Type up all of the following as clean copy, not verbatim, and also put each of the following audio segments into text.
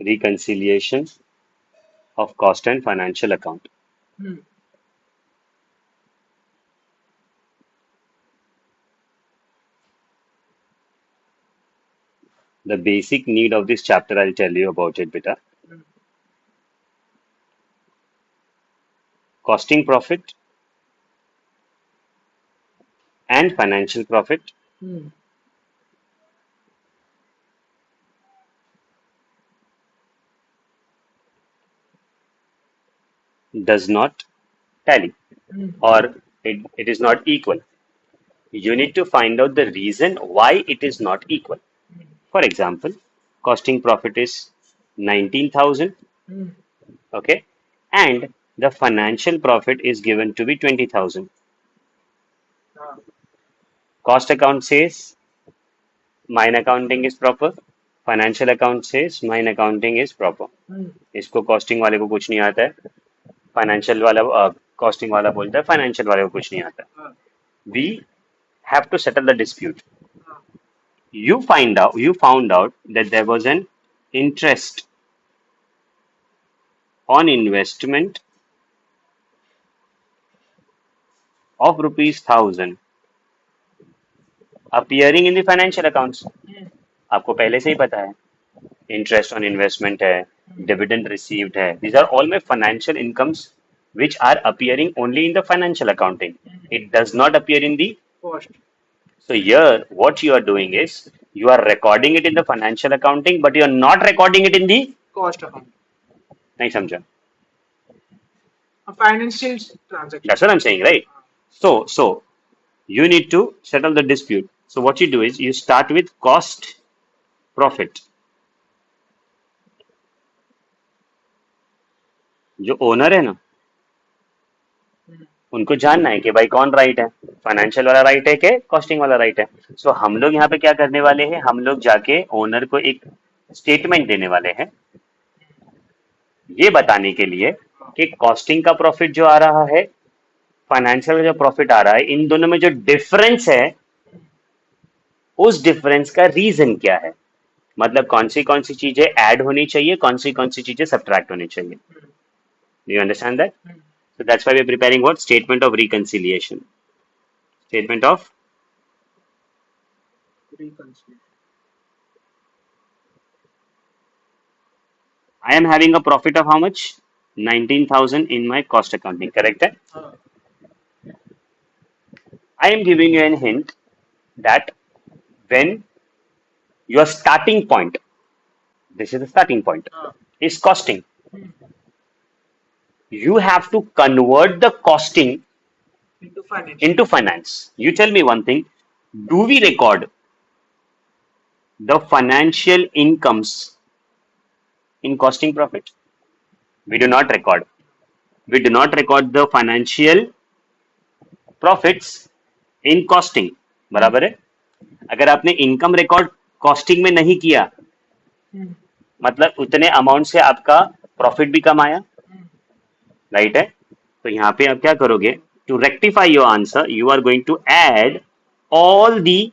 reconciliation of cost and financial account. The basic need of this chapter, I'll tell you about it, beta. Costing profit and financial profit does not tally, or it is not equal. You need to find out the reason why it is not equal. For example, costing profit is 19,000, okay, and the financial profit is given to be 20,000. Cost account says mine accounting is proper, financial account says mine accounting is proper. इसको costing वाले को कुछ नहीं आता है, financial वाला costing वाला बोलता है फाइनेंशियल वाले को कुछ नहीं आता. We have to settle the dispute. You found out that there was an interest on investment of rupees 1,000 appearing in the financial accounts. आपको पहले से ही पता है, interest on investment है, dividend received है. These are all my financial incomes which are appearing only in the financial accounting. It does not appear in the cost. So here, what you are doing is you are recording it in the financial accounting, but you are not recording it in the Cost account. नहीं समझा. A financial transaction. That's what I'm saying, right? So you need to settle the dispute. So what you do is you start with cost profit. जो owner है ना, उनको जानना है कि भाई कौन राइट है, फाइनेंशियल वाला राइट है कि कॉस्टिंग वाला राइट है. सो हम लोग यहाँ पे क्या करने वाले हैं, हम लोग जाके ओनर को एक स्टेटमेंट देने वाले हैं ये बताने के लिए कि कॉस्टिंग का प्रॉफिट जो आ रहा है, फाइनेंशियल का जो प्रॉफिट आ रहा है, इन दोनों में जो डिफरेंस है उस डिफरेंस का रीजन क्या है. मतलब कौन सी चीजें ऐड होनी चाहिए, कौन सी चीजें सब्ट्रैक्ट होनी चाहिए. Do you understand that? So that's why we're preparing what? Statement of reconciliation. Statement of Reconciliation. I am having a profit of how much? 19,000 in my cost accounting, correct? I am giving you a hint that when your starting point, this is the starting point, is costing. You have to convert the costing into finance. You tell me one thing, do we record the financial incomes in costing profit? We do not record. We do not record the financial profits in costing. बराबर है. अगर आपने income record costing में नहीं किया, मतलब उतने amount से आपका प्रॉफिट भी कम आया, राइट है. तो यहाँ पे आप क्या करोगे, to rectify your answer you are going to add all the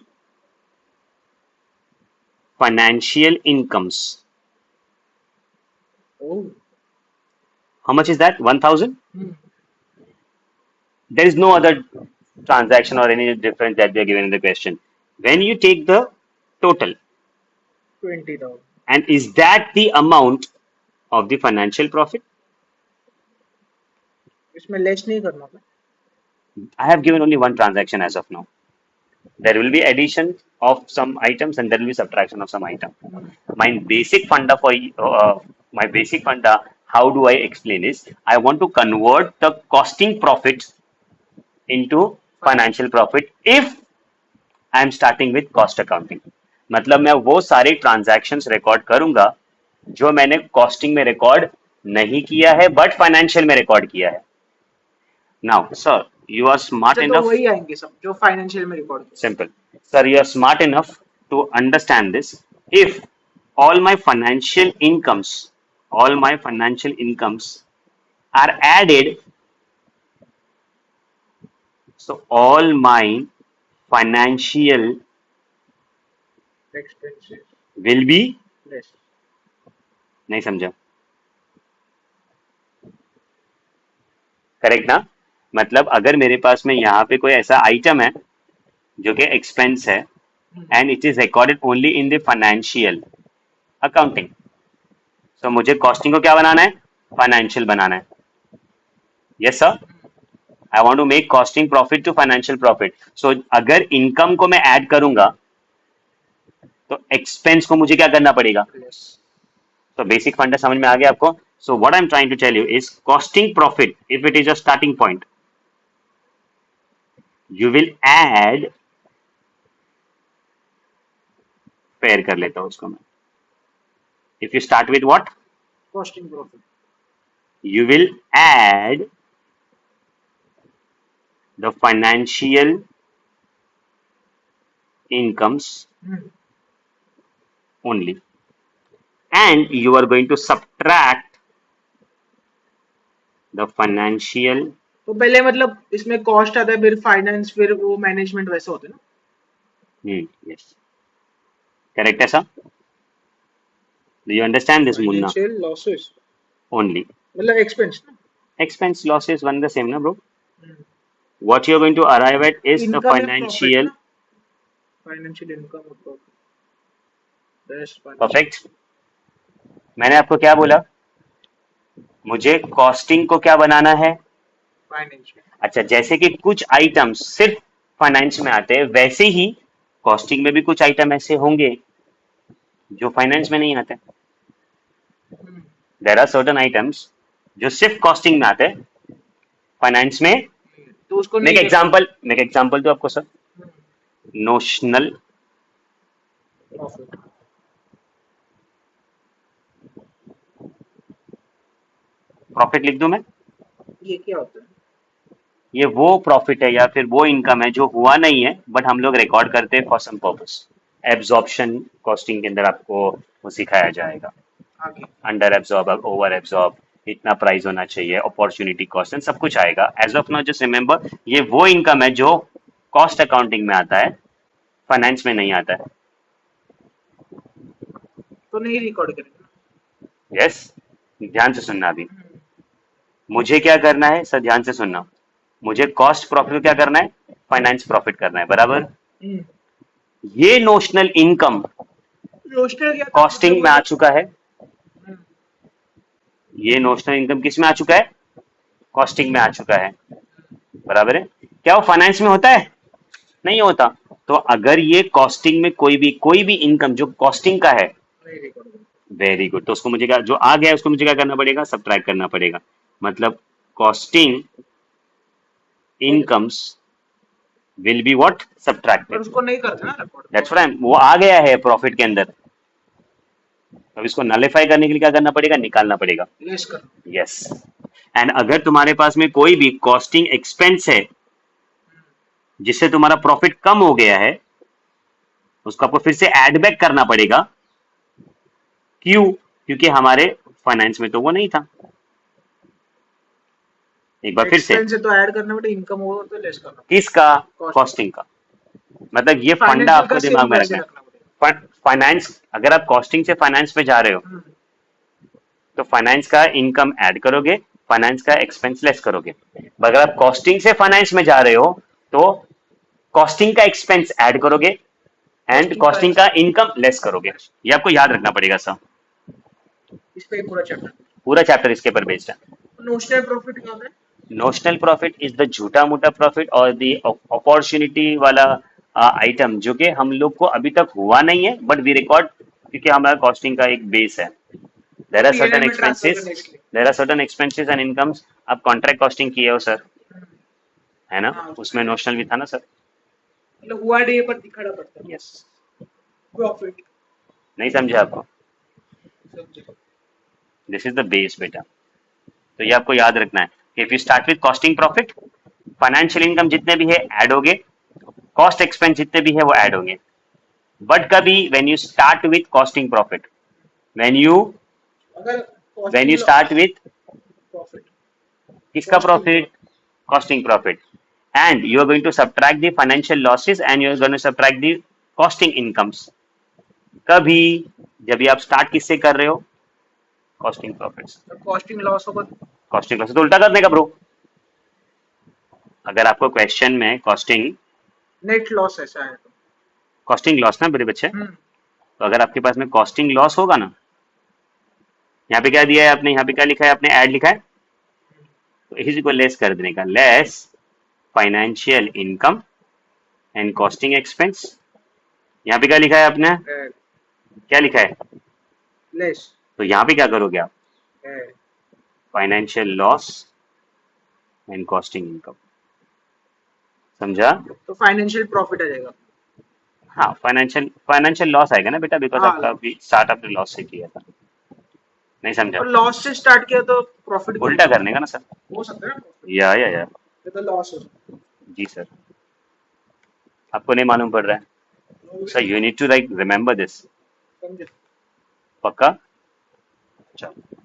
financial incomes. Oh. How much is that? 1,000? There is no other transaction or any difference that they are given in the question. When you take the total, 20,000. and is that the amount of the financial profit? इसमें less नहीं करना था. I have given only one transaction as of now. There will be addition of some items and there will be subtraction of some item. My basic funda for my basic funda, how do I explain is I want to convert the costing profit into financial profit if I am starting with cost accounting. मतलब मैं वो सारे transactions record करूंगा जो मैंने costing में record नहीं किया है बट फाइनेंशियल में रिकॉर्ड किया है. Now sir you are smart तो इनफ, वही आएंगे सब जो फाइनेंशियल में record. simple. Sir, you are smart enough to understand this. If all my financial incomes, are added, so all my financial Expenses will be less. नहीं समझा? Correct ना? मतलब अगर मेरे पास में यहाँ पे कोई ऐसा आइटम है जो कि एक्सपेंस है and it is recorded only in the financial accounting, तो मुझे कॉस्टिंग को क्या बनाना है? फाइनेंशियल बनाना है। Yes sir, I want to make costing profit to financial profit. So अगर इनकम को मैं ऐड करूंगा तो एक्सपेंस को मुझे क्या करना पड़ेगा? Yes. तो बेसिक फंडा समझ में आ गया आपको? So what I am trying to tell you is costing profit if it is a starting point, you will add, pair कर लेता हूं उसको मैं। If you start with what? Costing profit. You will add the financial incomes Hmm. only, and you are going to subtract the financial. तो पहले मतलब इसमें cost आता है, फिर फाइनेंस, फिर वो मैनेजमेंट, वैसे होते हैं ना? Yes, correct है sir? Do you understand this, Munna? Financial losses Only मतलब एक्सपेंस ना? expense losses one the same, na bro? Hmm. What you are going to arrive at is the income या profit financial. ना? Financial income और profit, best Perfect. मैंने आपको क्या बोला? मुझे कॉस्टिंग को क्या बनाना है? फाइनेंशियल। अच्छा, जैसे कि कुछ आइटम्स सिर्फ फाइनेंस में आते हैं, वैसे ही कॉस्टिंग में भी कुछ आइटम ऐसे होंगे जो फाइनेंस में नहीं आते। देयर आर सर्टेन आइटम्स जो सिर्फ कॉस्टिंग में आते हैं, फाइनेंस में। तो उसको मैं नहीं एक एग्जांपल तो आपको सर, नोशनल प्रॉफिट। प्रॉफिट लिख दूं मैं? ये क्या होता है? ये वो प्रॉफिट है या फिर वो इनकम है जो हुआ नहीं है बट हम लोग रिकॉर्ड करते हैं for some purpose. Absorption costing के अंदर आपको वो सिखाया जाएगा। आगे अंडर एब्जॉर्ब, ओवर एब्जॉर्ब, इतना प्राइस होना चाहिए, अपॉर्चुनिटी कॉस्ट एंड सब कुछ आएगा। As of now just remember, ये वो इनकम है जो कॉस्ट अकाउंटिंग में आता है, फाइनेंस में नहीं आता है। तो नहीं रिकॉर्ड करेंगे। यस, ध्यान से सुनना। अभी मुझे क्या करना है सर, ध्यान से सुनना। मुझे कॉस्ट प्रॉफिट को क्या करना है? फाइनेंस प्रॉफिट करना है, बराबर? ये नोशनल इनकम नोशनल क्या था? कॉस्टिंग में आ चुका है। ये नोशनल इनकम किस में आ चुका है? कॉस्टिंग में आ चुका है, बराबर है? क्या वो फाइनेंस में होता है? नहीं होता। तो अगर ये कॉस्टिंग में कोई भी इनकम जो कॉस्टिंग का है, नहीं रिकॉर्ड करेंगे। वेरी गुड, तो उसको मुझे क्या, जो आ गया है उसको मुझे क्या करना पड़ेगा? सब्ट्रैक्ट करना पड़ेगा। मतलब costing incomes will be what? पर सब्ट्रैक्टेड। उसको नहीं करते ना रिकॉर्ड। दैट्स व्हाट वो आ गया है प्रॉफिट के अंदर, अब इसको नलिफाई करने के लिए क्या करना पड़ेगा? निकालना पड़ेगा। लेस करना। यस। एंड अगर तुम्हारे पास में कोई भी कॉस्टिंग एक्सपेंस है जिससे तुम्हारा प्रॉफिट कम हो गया है, उसको आपको फिर से ऐड बैक करना पड़ेगा। क्यों? क्योंकि हमारे फाइनेंस में तो वो नहीं था। एक बार फिर से, एक्सपेंस है तो ऐड करना पड़ेगा, इनकम हो तो लेस करना किसका? Costing. कॉस्टिंग का। मतलब ये फंडा फाइनेंशियल आपको का दिमाग सेम में वैसे रखना रखना है। पड़ेगा। फाइनेंस, अगर आप कॉस्टिंग से फाइनेंस पे जा रहे हो तो फाइनेंस का इनकम ऐड करोगे, फाइनेंस का एक्सपेंस लेस करोगे। अगर आप कॉस्टिंग से फाइनेंस में जा रहे हो तो कॉस्टिंग का एक्सपेंस ऐड करोगे एंड कॉस्टिंग का इनकम लेस करोगे। ये आपको याद रखना पड़ेगा सर। इस पे पूरा चैप्टर। पूरा चैप्टर इसके ऊपर बेस्ड है। नोशनल प्रॉफिट क्या होता है? नोशनल प्रॉफिट इज द झूठा मोटा प्रॉफिट और द अपॉर्चुनिटी वाला आइटम जो कि हम लोग को अभी तक हुआ नहीं है बट वी रिकॉर्ड, क्योंकि हमारा कॉस्टिंग का एक बेस है। देयर आर सर्टेन PNL में ट्रांसफर एक्सपेंसेस, करने इसलिए। There are certain expenses and incomes. आप कॉन्ट्रैक्ट कॉस्टिंग किए हो सर, है ना? हाँ, उसमें नोशनल भी था ना सर? मतलब हुआ डे पर दिखाना पड़ता है यस। प्रॉफिट। नहीं समझे आपको? दिस इज द बेस बेटा। तो ये आपको याद रखना है कि if you start with costing profit, financial income जितने भी है ऐड होंगे, कॉस्ट एक्सपेंस जितने भी है वो ऐड होंगे। बट कभी when you start with costing profit, when you अगर when you costing start with profit, किसका Costing profit? Costing profit. And you are going to subtract the financial losses and you are going to subtract the costing incomes. कभी जब भी आप start किससे कर रहे हो? कॉस्टिंग प्रॉफिट्स, कॉस्टिंग लॉस होगा कॉस्टिंग लॉस तो उल्टा कर देगा ब्रो। अगर आपको क्वेश्चन में कॉस्टिंग नेट लॉस ऐसा है तो। कॉस्टिंग लॉस ना मेरे बच्चे, हम्म, तो अगर आपके पास में कॉस्टिंग लॉस होगा ना, यहाँ पे क्या दिया है आपने, यहाँ पे क्या लिखा है आपने, ऐड लिखा है, तो इसी को लेस कर देने का, less financial income and costing expense. यहाँ पे क्या लिखा है आपने, क्या लिखा है, लेस तो यहाँ पे क्या करोगे आप, financial loss and costing income, समझा। तो फाइनेंशियल प्रॉफिट आ जाएगा। हाँ, फाइनेंशियल फाइनेंशियल लॉस आएगा ना बेटा, बिकॉज हाँ आपका स्टार्ट आपने लॉस से किया था, नहीं समझा। और लॉस से स्टार्ट किया तो प्रॉफिट क्यों उल्टा नहीं करने का ना सर, हो सकता है ना profit? या ये तो लॉस हो सकता जी सर, आपको नहीं मालूम पड़ रहा है sir, you need to like remember this, है। समझे? पक्का। चलो।